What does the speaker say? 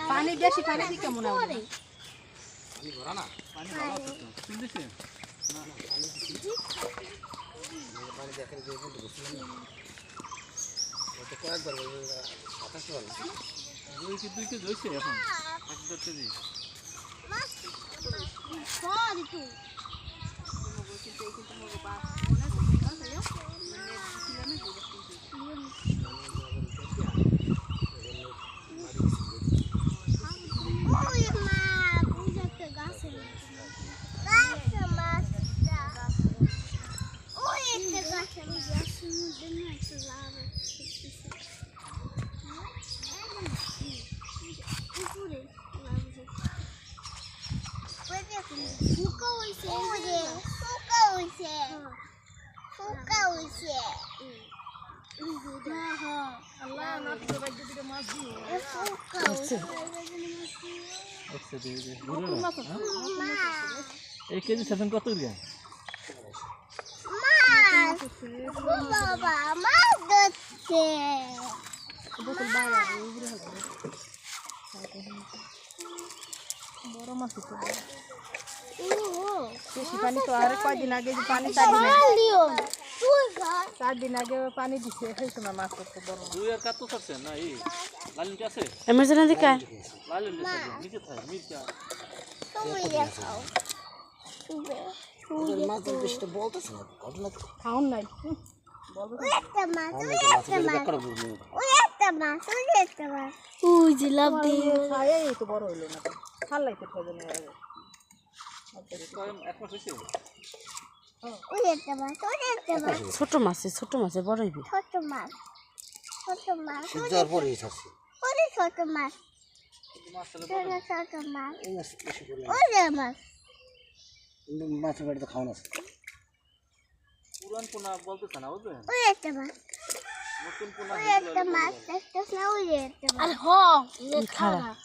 পানি বেশি পানি দি কেমন হবে পানি ভরা না পানি ভরা আছে তো তুই দিছিস না না পানি দিছি পানি দেখেন যে কিন্তু বসিলাম না ওটা কয়েকবার আকাশ বলে দুই কে ধইছে এখন এক ধরতে দি মাছ সরি তুই एक केजी सेवन कत गया বড় মাছ তো বেশি পানি তো আর কয়দিন আগে যে পানি 4 দিন আগে পানি দিছে সেই সময় মাছ তো বড় দুই আর কত করছে না এই লালিন কি আছে এমার্জেন্সি দিকা লালিন নিচে থাকে নিচে মাছ বেশি তো বলতেছ না ঘটনা খাওন নাই খায় তো বড় হইলো না ভাল লাগতে খাবে না এক মাস হইছে ছোট মাছে বড় হইবে সিজার পরে আছে মাছের বাড়িতে খাওয়ানো আছে পুরান পোনা বলতেছ না বুঝলেন নতুন পোনা আর হ খারাপ